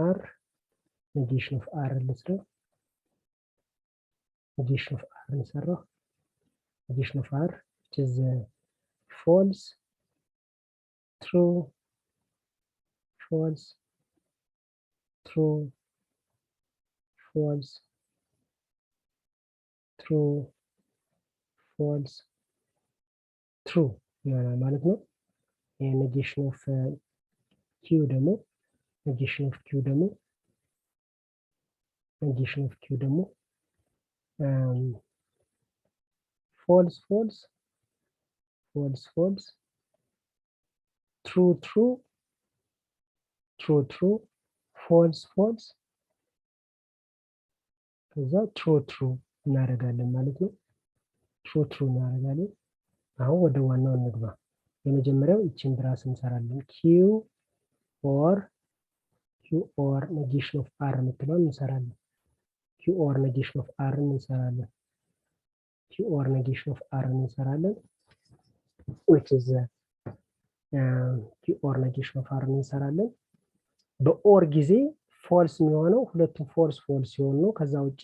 Speaker 1: አር ኔጌሽን ኦፍ አር ልስራ። ኔጌሽን ኦፍ አር እንሰራው። ኔጌሽን ኦፍ አር which is false, true, false, true, false, true, false, true ይሆናል ማለት ነው። ኔጌሽን ኦፍ ኪው ደግሞ ኔጌሽን ኦፍ ኪው ደግሞ ኔጌሽን ኦፍ ኪው ደግሞ false, false, false, false, true, true, true, true, false, false ከዛ true, true እናደርጋለን ማለት ነው። true, true እናደርጋለን። አሁን ወደ ዋናው እንግባ። የመጀመሪያው እቺን ብራስ እንሰራለን። q or negation of r የምትለውን እንሰራለን። q or negation of r እንሰራለን። q or negation of r እንሰራለን which is q or negation of r እንሰራለን። በኦር ጊዜ ፎልስ የሚሆነው ሁለቱም ፎልስ ሲሆኑ ነው። ከዛ ውጪ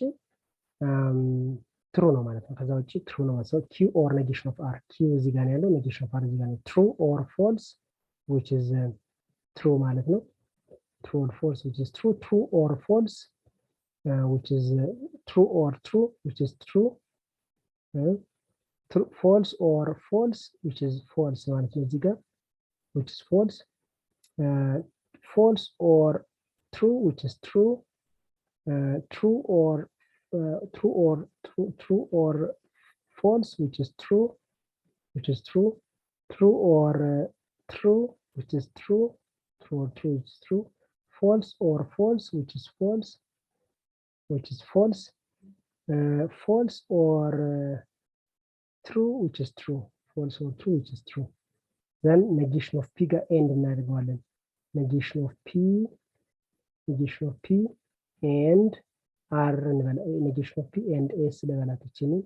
Speaker 1: ትሩ ነው ማለት ነው። ከዛ ውጪ ትሩ ነው ማለት ነው። q or negation of r q እዚህ ጋር ያለው negation of r እዚህ ጋር ነው። true or false which is true ማለት ነው። true or false which is true, true or false which is true or true which is true, true false or false which is false ማለት ነው እዚህ ጋር which is false, false or true which is true, true or false which is true true or true which is true true or true which is true, false or false which is false false or true which is true, false or true which is true. then negation of p ጋር ኤንድ እናደርገዋለን። negation of p and r እንበላ negation of p and s ልበላት ይችላል።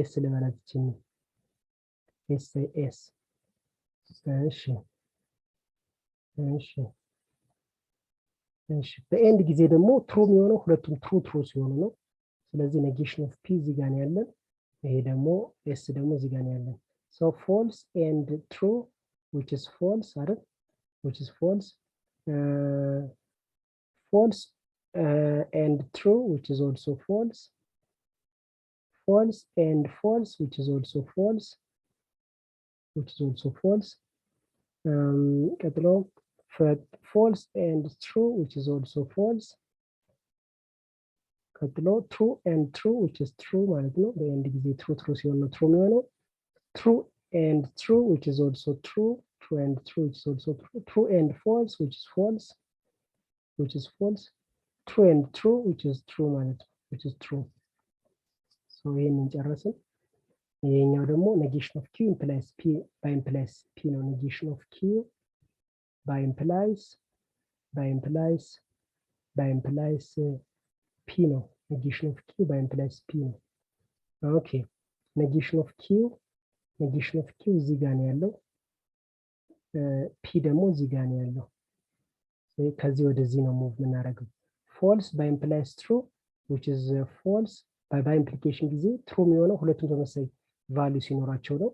Speaker 1: s ልበላት ይችላል። s እሺ በኤንድ ጊዜ ደግሞ ትሩ የሚሆነው ሁለቱም ትሩ ሲሆኑ ነው። ስለዚህ negation of p እዚህ ጋር ነው ያለን። ይሄ ደግሞ s ደግሞ እዚህ ጋር ነው ያለን። so false and true which is false አይደል? which is false, false and true which is also false, false and false which is also false ቀጥሎ false and true which is also false ቀጥሎ true and true which is true ማለት ነው። በኤንድ ጊዜ true ሲሆን ነው true የሚሆነው። true and true which is also true, true and true which is also true, true and false which is false true and true which is true ማለት ነው which is true። so ይሄንን ጨረስን። ይሄኛው ደግሞ negation of q implies p by implies p ነው። negation of q by implies p ነው። negation of q by implies p ነው። ኦኬ negation of q እዚህ ጋር ነው ያለው። ፒ ደግሞ እዚህ ጋር ነው ያለው። ከዚህ ወደዚህ ነው ሙቭ የምናደርገው። false by implies true which is false by implication ጊዜ true የሚሆነው ሁለቱም ተመሳሳይ ቫልዩ ሲኖራቸው ነው።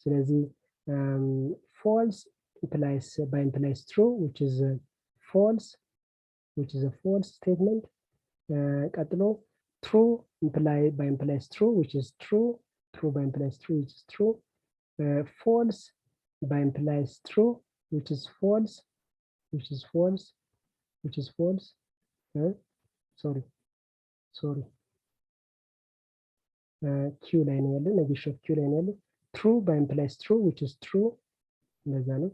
Speaker 1: ስለዚህ false by implies true which is false a false statement. ቀጥሎ true by implies true which is true by implies true which is true, false by implies true which is false sorry q ላይ ነው ያለው። negation of q ላይ ነው ያለው። true by implies true which is true እንደዛ ነው።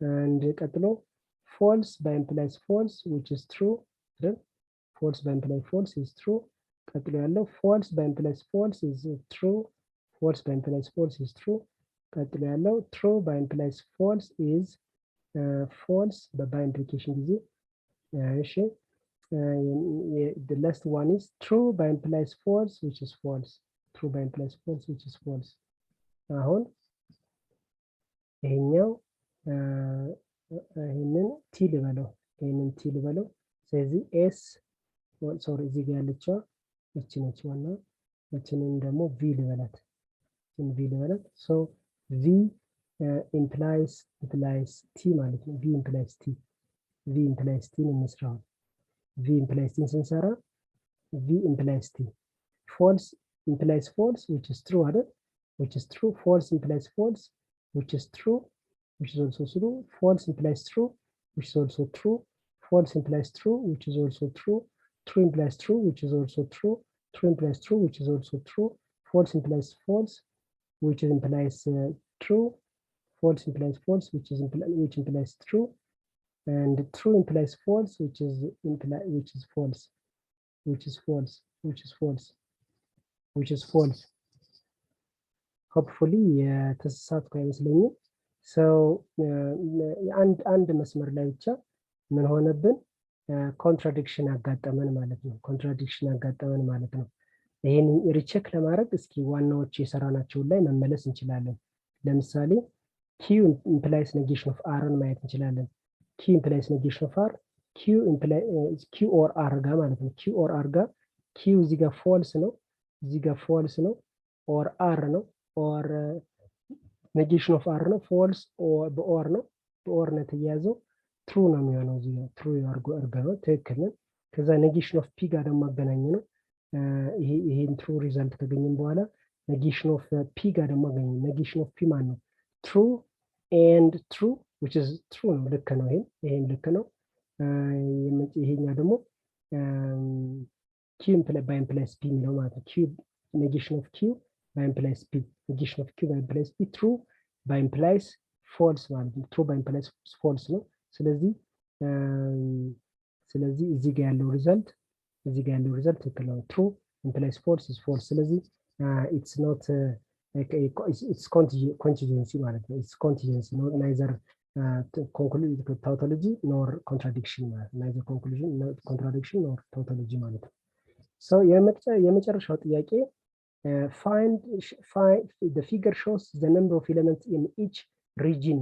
Speaker 1: and ቀጥሎ false by implies false which is true, false by implies false is true። ቀጥሎ ያለው false by implies false is true false by implies false is true ቀጥሎ ያለው true by implies false is false by implication ጊዜ እሺ the last one is true by implies false which is false true by implies false which is false አሁን ይሄኛው ይሄንን t ልበለው ይሄንን t ልበለው ስለዚህ s ሶሪ እዚህ ጋር ያለችው እቺ ነች ዋና እቺንን ደግሞ v ልበላት so v implies t ማለት ነው v implies t እንስራው v implies t ስንሰራ v implies t false implies false which is true አይደል which is true false implies false which is true which is also true false implies true which is also true false implies true which is also true true implies true which is also true true implies true which is also true false implies false which implies true false implies false which implies true and true implies false which is false which is false hopefully ተሳሳትኩ አይመስለኝም so አንድ መስመር ላይ ብቻ ምን ሆነብን ኮንትራዲክሽን አጋጠመን ማለት ነው ይሄን ሪቼክ ለማድረግ እስኪ ዋናዎች የሰራናቸው ላይ መመለስ እንችላለን ለምሳሌ q implies negation of r ማየት እንችላለን q implies negation of r q or r ጋር ማለት ነው q or r ጋር q እዚህ ጋር false ነው or r ነው or negation of r ነው false or በor ነው በor ነው ተያዘው true ነው የሚሆነው እዚህ ጋር true አርጋው ትክክል ነው ከዛ negation of p ጋር ደግሞ አገናኝ ነው ይሄን true result ከገኘን በኋላ negation of p ጋር ደግሞ አገናኝ negation of p ማለት ነው true and true which is true ነው ልክ ነው ይሄን ልክ ነው ይሄኛ ደግሞ q implies p ነው ማለት ነው q negation of q by implies p negation of q by implies p true by implies false ማለት ነው true by implies false ነው ስለዚህ እዚህ ጋር ያለው ሪዛልት ትክክል ነው true implies false is false ስለዚህ it's not it's contingency ማለት ነው it's contingency no neither tautology nor contradiction ማለት neither conclusion nor contradiction nor tautology ማለት ነው so የመጨረሻው ጥያቄ find the figure shows the number of elements in each region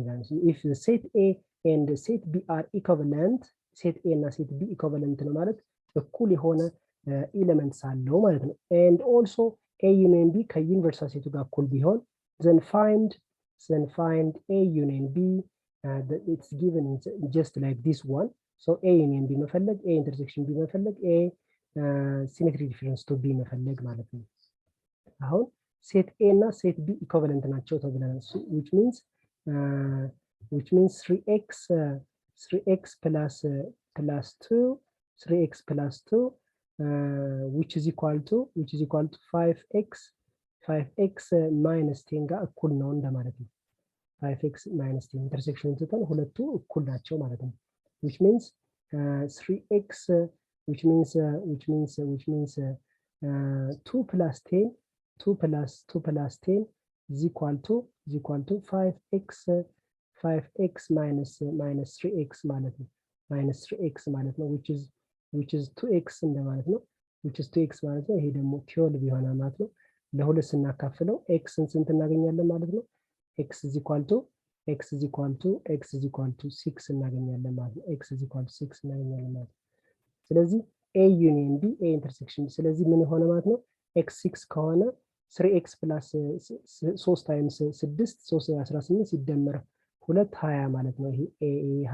Speaker 1: if the set A and set B are equivalent set A እና set B equivalent ነው ማለት እኩል የሆነ ኤሌመንትስ አለው ማለት ነው and also A union B ከዩኒቨርሳል ሴቱ ጋር እኩል ቢሆን then find A union B it's given just like this one so A union B መፈለግ A intersection B መፈለግ A symmetry difference to B መፈለግ ማለት ነው አሁን ሴት A እና ሴት B equivalent ናቸው ተብለናል which means 3x plus 2 which is equal to 5x minus 10 ጋር እኩል ነው እንደማለት ነው 5x minus 10 ኢንተርሴክሽን ተጠን ሁለቱ እኩል ናቸው ማለት ነው which means 3x which means 2 plus 10 is equal to 5x minus 3x ማለት ነው which is 2x እንደማለት ነው which is 2x ማለት ነው ይሄ ደግሞ 12 ይሆናል ማለት ነው ለሁለት ስናካፍለው x ስንት እናገኛለን ማለት ነው x is equal to 6 እናገኛለን ማለት ነው x is equal to 6 እናገኛለን ማለት ነው ስለዚህ A union B A intersection ስለዚህ ምን ሆነ ማለት ነው x 6 ከሆነ 3x plus 3 times 6 18 ሲደመር 2 20 ማለት ነው ይሄ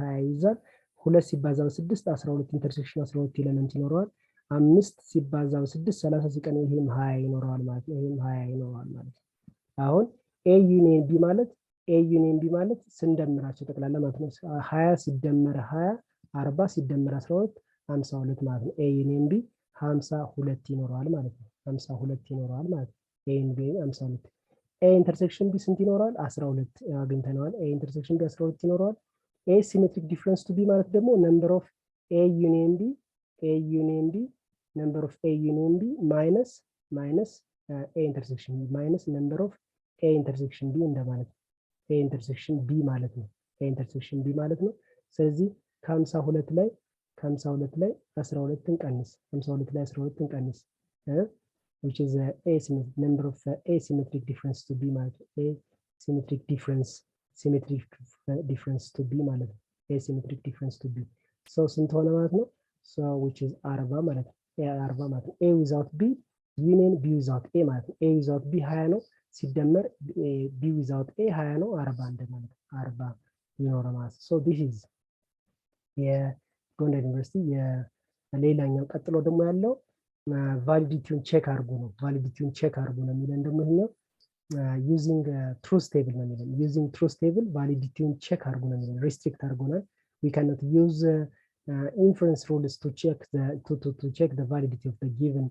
Speaker 1: 20 ይዛል 2 ሲባዛ በ6 12 ኢንተርሴክሽን 12 ኤሌመንት ይኖረዋል 5 ሲባዛ በ6 30 ሲቀን ይሄም 20 ይኖረዋል ማለት ነው አሁን A union B ማለት ስንደምራቸው ጠቅላላ ማለት ነው 20 ሲደመር 20 40 ሲደመር 12 52 ማለት ነው A union B 52 ይኖረዋል ማለት ነው 52 ይኖረዋል ማለት ነው A union B 52 A intersection B ስንት ይኖረዋል 12 አግኝተናል A intersection B 12 ይኖረዋል A symmetric difference to B ማለት ደግሞ number of A union B number of A union B minus a intersection minus number of a intersection b እንደማለት ነው። a intersection b ማለት ነው። a intersection b ማለት ነው። ስለዚህ ከ52 ላይ 12ን ቀንስ 52 ላይ 12ን ቀንስ which is asymmetric number of asymmetric difference to b ማለት ነው። asymmetric difference to b ማለት ነው። asymmetric difference to b so ስንት ሆነ ማለት ነው? so which is 40 ማለት ነው። 40 ማለት ነው። a without b union b without a ማለት ነው። a without b 20 ነው ሲደመር b without a 20 ነው 40 እንደማለት ነው። 40 ይኖራል ማለት ነው። so this is የጎንደር ዩኒቨርሲቲ የሌላኛው ቀጥሎ ደግሞ ያለው ቫሊዲቲውን ቼክ አድርጉ ነው። ቫሊዲቲውን ቼክ አድርጉ ነው የሚለን ደግሞ ይሄኛው ዩዚንግ ትሩዝ ቴብል ነው የሚለን። ዩዚንግ ትሩዝ ቴብል ቫሊዲቲውን ቼክ አድርጉ ነው የሚለን። ሪስትሪክት አድርጎናል። we cannot use inference rules to check the validity of the given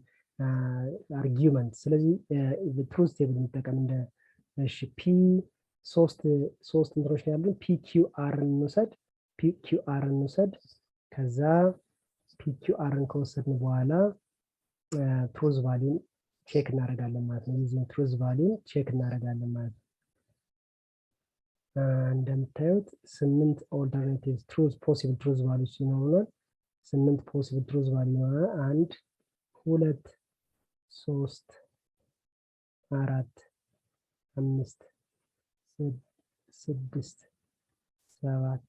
Speaker 1: argument። ስለዚህ ትሩዝ ቴብል እንጠቀም እንደ እሺ ፒ ሶስት እንትኖች ነው ያሉን። ፒኪውአር እንውሰድ ፒኪውአር እንውሰድ። ከዛ ፒኪውአርን ከወሰድን በኋላ ትሩዝ ቫልዩን ቼክ እናደርጋለን ማለት ነው። ዩዚንግ ትሩዝ ቫልዩን ቼክ እናደርጋለን ማለት ነው። እንደምታዩት 8 ኦልተርናቲቭ ትሩዝ ፖሲብል ትሩዝ ቫልዩስ ይኖሩናል። 8 ፖሲብል ትሩዝ ቫልዩ ይኖራል። 1 2 3 4 5 6 7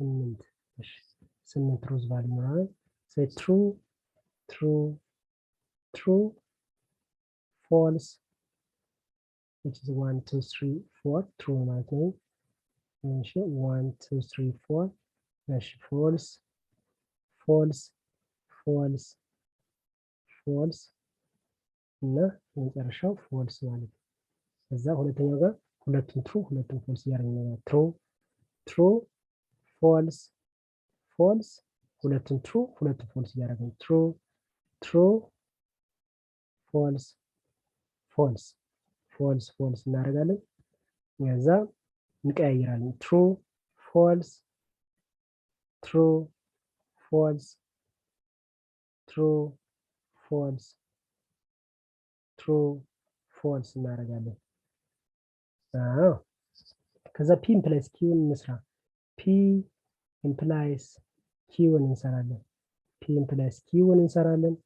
Speaker 1: 8 8 ትሩዝ ቫልዩ ይኖራል። say true false which is 1 2 3 4 true ማለት ነው። እሺ 1 2 3 4 እሺ false እና የመጨረሻው false ማለት ነው። ከዛ ሁለተኛው ጋር ሁለቱም true ሁለቱም false ያደርግልናል። true false ሁለቱም true ሁለቱም false ያደርጋል። true false እናደርጋለን። ከዛ እንቀያይራለን። true false እናደርጋለን። ከዛ p implies q እንስራ። p implies q እንሰራለን። p implies q እንሰራለን።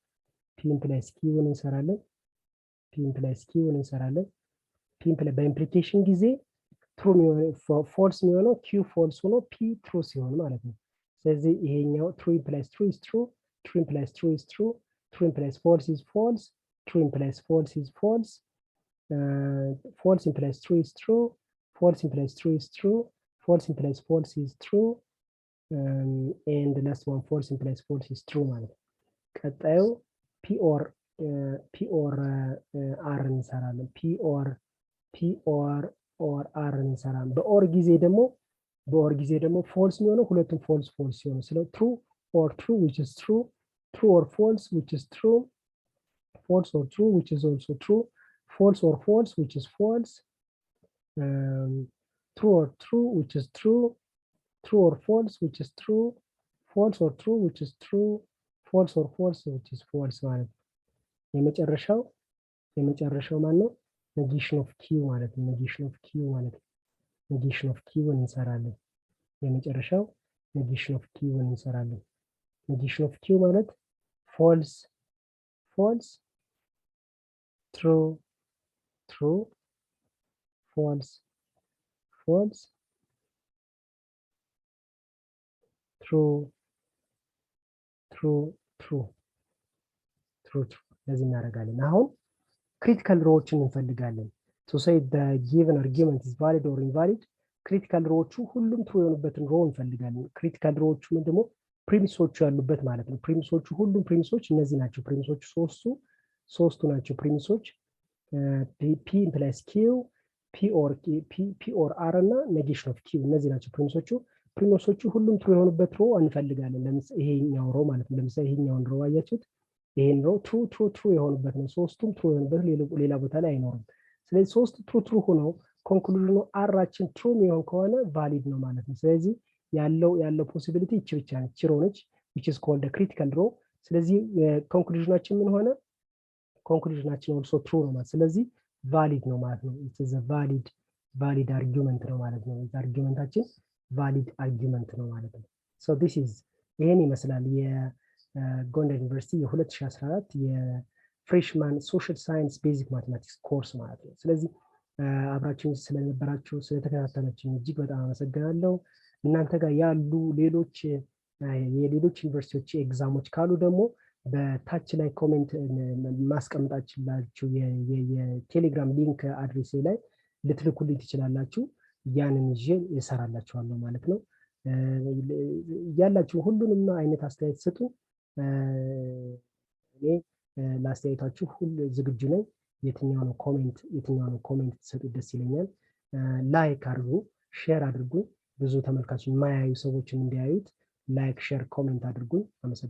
Speaker 1: በኢምፕሊኬሽን ጊዜ ትሩ ፎልስ የሚሆነው q ፎልስ ሆኖ p ትሩ ሲሆን ማለት ነው። ስለዚህ ይሄኛው true implies true is true, true implies true is true, true implies false is false, true implies false is false, false implies true is true, false implies true is true, false implies false is true, and the last one false implies false is true ማለት ነው። ቀጣዩ p or r እንሰራለን። p or r እንሰራለን። በኦር ጊዜ ደግሞ ፎልስ የሚሆነው ሁለቱም ፎልስ ሲሆኑ ስለ true or true which is true, true or false which is true, false or true which is also true, false or false which is false, true or true which is true, true or false which is true, false or true which is true, false or false which is false ማለት ነው። የመጨረሻው ማን ነው? negation of q ማለት ነው። negation of q እንሰራለን። የመጨረሻው negation of q እንሰራለን። negation of q ማለት false true false true ለዚህ እናደርጋለን። አሁን ክሪቲካል ሮዎችን እንፈልጋለን። to say the given argument is valid or invalid ክሪቲካል ሮዎቹ ሁሉም ትሩ የሆኑበትን ሮ እንፈልጋለን። ክሪቲካል ሮዎቹ ደግሞ ፕሪሚሶቹ ያሉበት ማለት ነው። ፕሪሚሶቹ ሁሉም ፕሪሚሶች እነዚህ ናቸው። ፕሪሚሶቹ ሶስቱ ናቸው ፕሪሚሶች p implies q, p or r እና negation of q እነዚህ ናቸው ፕሪሚሶቹ። ፕሪሚሶቹ ሁሉም ትሩ የሆኑበት ሮ እንፈልጋለን። ለምሳሌ ይሄኛው ሮ ማለት ነው። ለምሳሌ ይሄኛውን ሮ አያችሁት? ይሄን ሮ ትሩ የሆኑበት ነው። ሶስቱም ትሩ የሆኑበት ሌላ ቦታ ላይ አይኖርም። ስለዚህ ሶስቱ ትሩ ሆነው ኮንክሉዥኑ አራችን ትሩ የሚሆን ከሆነ ቫሊድ ነው ማለት ነው። ስለዚህ ያለው ፖሲቢሊቲ እቺ ብቻ ነች፣ ሮ ነች which is called the critical row። ስለዚህ ኮንክሉዥናችን ምን ሆነ? ኮንክሉዥናችን ኦልሶ ትሩ ነው ማለት ስለዚህ ቫሊድ ነው ማለት ነው። ኢትስ ቫሊድ አርጊውመንት ነው ማለት ነው። አርጊውመንታችን ቫሊድ አርጊውመንት ነው ማለት ነው። ሶ ዲስ ኢዝ ይሄን ይመስላል የጎንደር ዩኒቨርሲቲ የ2014 የፍሬሽማን ሶሻል ሳይንስ ቤዚክ ማቴማቲክስ ኮርስ ማለት ነው። ስለዚህ አብራችሁን ስለነበራችሁ ስለተከታተላችሁ እጅግ በጣም አመሰግናለሁ። እናንተ ጋር ያሉ ሌሎች የሌሎች ዩኒቨርሲቲዎች ኤግዛሞች ካሉ ደግሞ በታች ላይ ኮሜንት ማስቀምጣችላችሁ የቴሌግራም ሊንክ አድሬሴ ላይ ልትልኩልኝ ትችላላችሁ። ያንን ይዤ እሰራላችኋለሁ ማለት ነው። ያላችሁ ሁሉንም አይነት አስተያየት ስጡ። እኔ ለአስተያየታችሁ ሁሉ ዝግጁ ነኝ። የትኛውን ኮሜንት ትሰጡ ደስ ይለኛል። ላይክ አድርጉ፣ ሼር አድርጉ። ብዙ ተመልካች የማያዩ ሰዎችን እንዲያዩት ላይክ፣ ሼር፣ ኮሜንት አድርጉ። አመሰግናለሁ።